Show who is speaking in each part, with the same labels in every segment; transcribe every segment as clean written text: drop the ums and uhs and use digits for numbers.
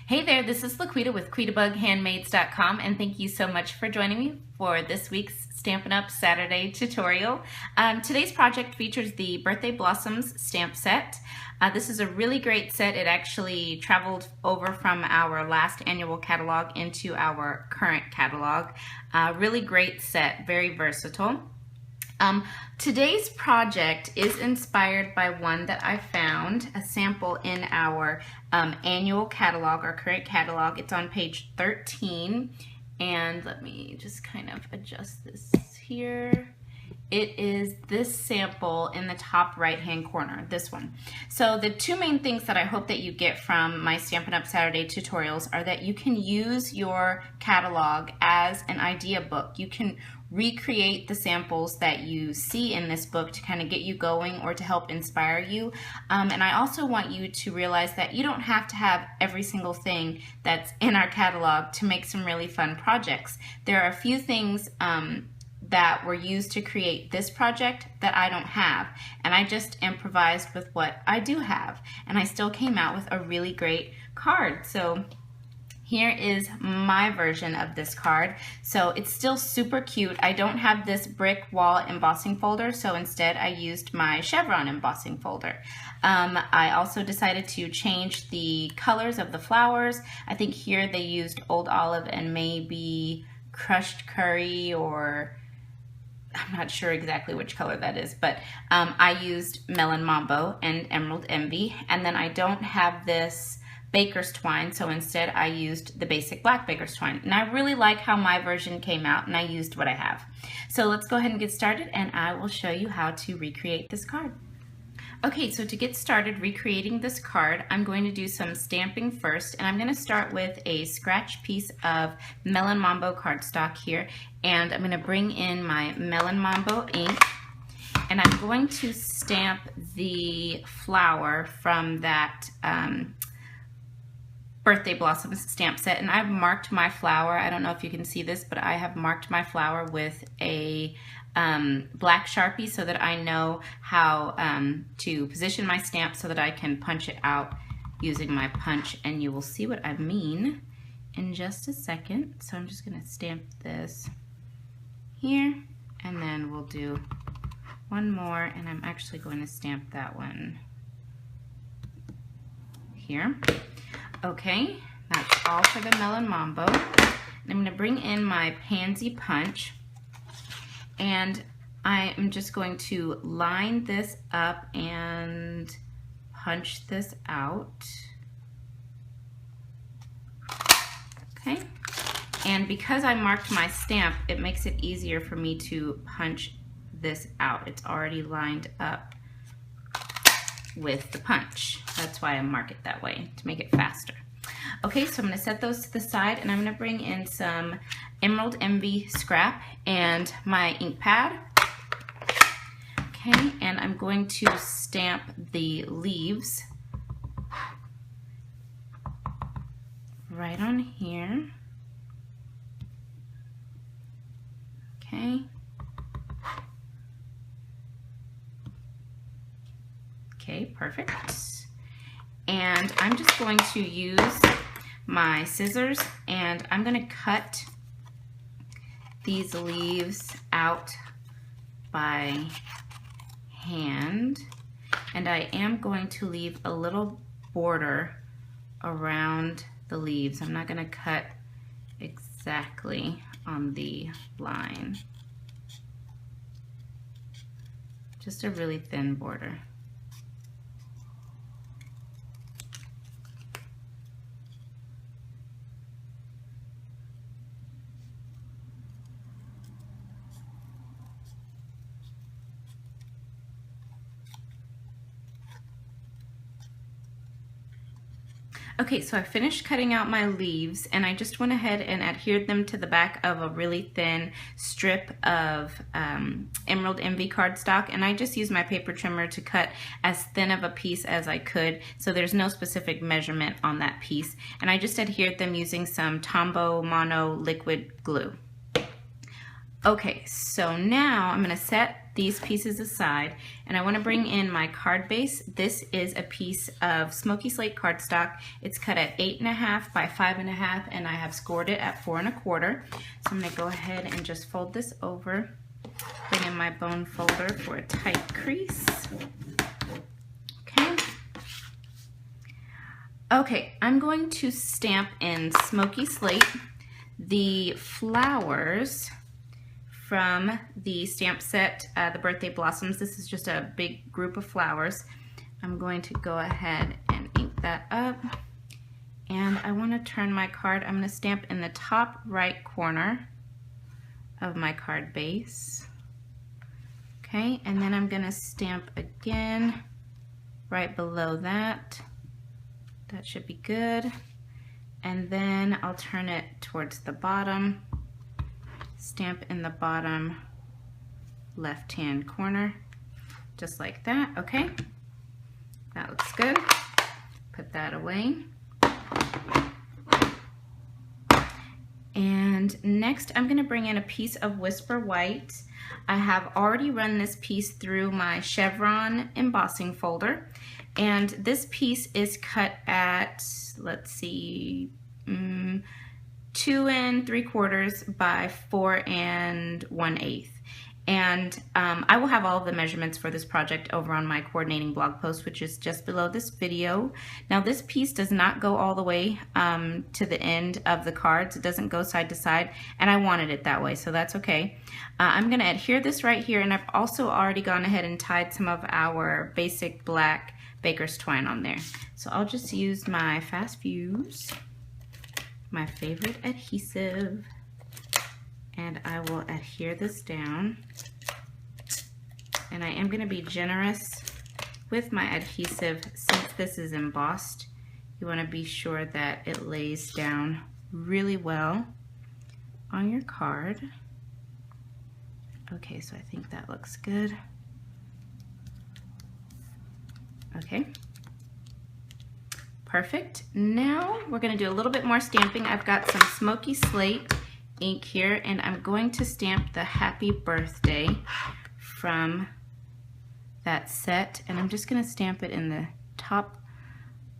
Speaker 1: Hey there, this is LaQuita with QuitaBugHandmaids.com, and thank you so much for joining me for this week's Stampin' Up! Saturday tutorial. Today's project features the Birthday Blossoms stamp set. This is a really great set. It actually traveled over from our last annual catalog into our current catalog. Really great set, very versatile. Today's project is inspired by one that I found, a sample in our annual catalog, our current catalog. It's on page 13, and let me just kind of adjust this here. It is this sample in the top right hand corner, this one. So the two main things that I hope that you get from my Stampin' Up! Saturday tutorials are that you can use your catalog as an idea book. You can recreate the samples that you see in this book to kind of get you going or to help inspire you. And I also want you to realize that you don't have to have every single thing that's in our catalog to make some really fun projects. There are a few things that were used to create this project that I don't have, and I just improvised with what I do have, and I still came out with a really great card. So here is my version of this card. So it's still super cute. I don't have this brick wall embossing folder, so instead I used my chevron embossing folder. I also decided to change the colors of the flowers. I think here they used Old Olive and maybe Crushed Curry, or I'm not sure exactly which color that is, but I used Melon Mambo and Emerald Envy, and then I don't have this baker's twine, so instead I used the basic black baker's twine. And I really like how my version came out, and I used what I have. So let's go ahead and get started, and I will show you how to recreate this card. Okay, so to get started recreating this card, I'm going to do some stamping first, and I'm going to start with a scratch piece of Melon Mambo cardstock here, and I'm going to bring in my Melon Mambo ink, and I'm going to stamp the flower from that Birthday Blossoms stamp set. And I've marked my flower. I don't know if you can see this, but I have marked my flower with a black Sharpie so that I know how to position my stamp so that I can punch it out using my punch, and you will see what I mean in just a second. So I'm just going to stamp this here, and then we'll do one more, and I'm actually going to stamp that one here. Okay, that's all for the Melon Mambo. I'm going to bring in my Pansy Punch, and I am just going to line this up and punch this out. Okay, and because I marked my stamp, it makes it easier for me to punch this out. It's already lined up with the punch. That's why I mark it that way, to make it faster. Okay, so I'm going to set those to the side, and I'm going to bring in some Emerald Envy scrap and my ink pad. Okay, and I'm going to stamp the leaves right on here. Okay. Okay, perfect. And I'm just going to use my scissors, and I'm going to cut these leaves out by hand, and I am going to leave a little border around the leaves. I'm not going to cut exactly on the line, just a really thin border. Okay, so I finished cutting out my leaves, and I just went ahead and adhered them to the back of a really thin strip of Emerald Envy cardstock, and I just used my paper trimmer to cut as thin of a piece as I could, so there's no specific measurement on that piece, and I just adhered them using some Tombow Mono liquid glue. Okay, so now I'm going to set these pieces aside, and I want to bring in my card base. This is a piece of smoky slate cardstock. It's cut at 8.5 by 5.5, and I have scored it at 4 1/4. So I'm going to go ahead and just fold this over, bring in my bone folder for a tight crease. Okay, I'm going to stamp in smoky slate the flowers from the stamp set, the Birthday Blossoms. This is just a big group of flowers. I'm going to go ahead and ink that up. And I want to turn my card. I'm going to stamp in the top right corner of my card base. Okay, and then I'm going to stamp again right below that. That should be good. And then I'll turn it towards the bottom, stamp in the bottom left-hand corner, just like that. Okay, that looks good. Put that away. And next I'm going to bring in a piece of Whisper White. I have already run this piece through my chevron embossing folder, and this piece is cut at, let's see, 2 3/4 by 4 1/8. And I will have all of the measurements for this project over on my coordinating blog post, which is just below this video. Now this piece does not go all the way to the end of the cards. It doesn't go side to side, and I wanted it that way, so that's okay. I'm going to adhere this right here, and I've also already gone ahead and tied some of our basic black baker's twine on there. So I'll just use my Fast Fuse, my favorite adhesive, and I will adhere this down. And I am going to be generous with my adhesive since this is embossed. You want to be sure that it lays down really well on your card. Okay, so I think that looks good. Okay, perfect. Now we're going to do a little bit more stamping. I've got some smoky slate ink here, and I'm going to stamp the happy birthday from that set, and I'm just going to stamp it in the top,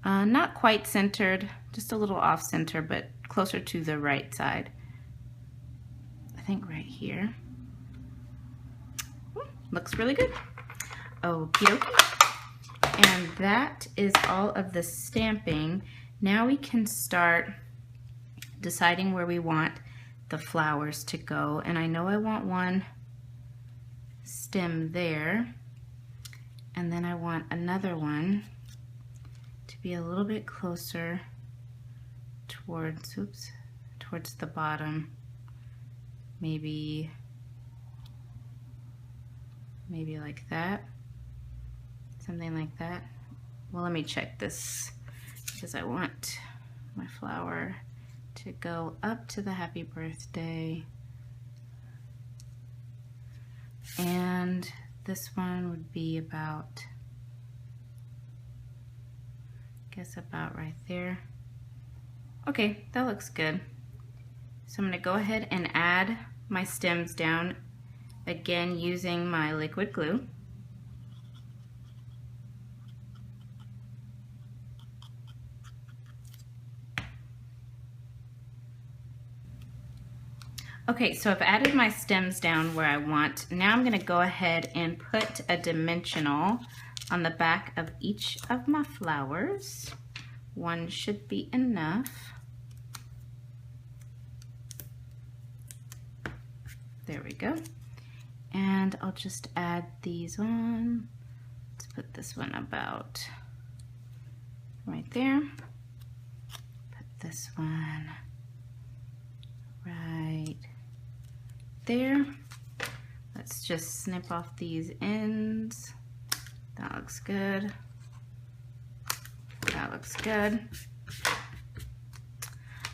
Speaker 1: not quite centered, just a little off center, but closer to the right side. I think right here. Looks really good. Okie dokie. And that is all of the stamping. Now we can start deciding where we want the flowers to go. And I know I want one stem there, and then I want another one to be a little bit closer towards, towards the bottom. Maybe like that. Something like that. Well, let me check this because I want my flower to go up to the happy birthday. And this one would be about, I guess about right there. Okay, that looks good. So I'm going to go ahead and add my stems down again using my liquid glue. Okay, so I've added my stems down where I want. Now I'm going to go ahead and put a dimensional on the back of each of my flowers. One should be enough. There we go. And I'll just add these on. Let's put this one about right there. Put this one right there. Let's just snip off these ends. That looks good. That looks good.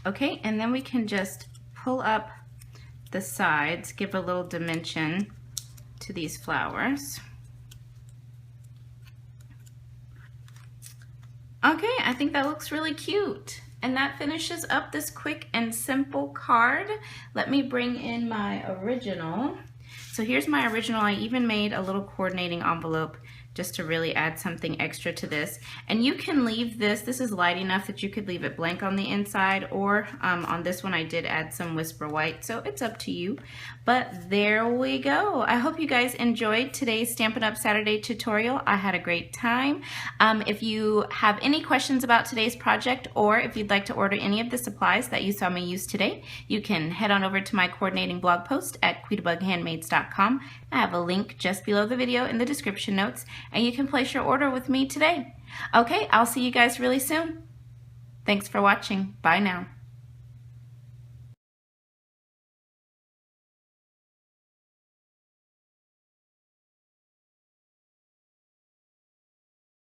Speaker 1: Okay, and then we can just pull up the sides, give a little dimension to these flowers. Okay, I think that looks really cute. And that finishes up this quick and simple card. Let me bring in my original. So here's my original. I even made a little coordinating envelope just to really add something extra to this. And you can leave this is light enough that you could leave it blank on the inside, or on this one I did add some Whisper White, so it's up to you. But there we go. I hope you guys enjoyed today's Stampin' Up! Saturday tutorial. I had a great time. If you have any questions about today's project, or if you'd like to order any of the supplies that you saw me use today, you can head on over to my coordinating blog post at LaQuitaBugHandmaids.com. I have a link just below the video in the description notes, and you can place your order with me today. Okay, I'll see you guys really soon. Thanks for watching. Bye now.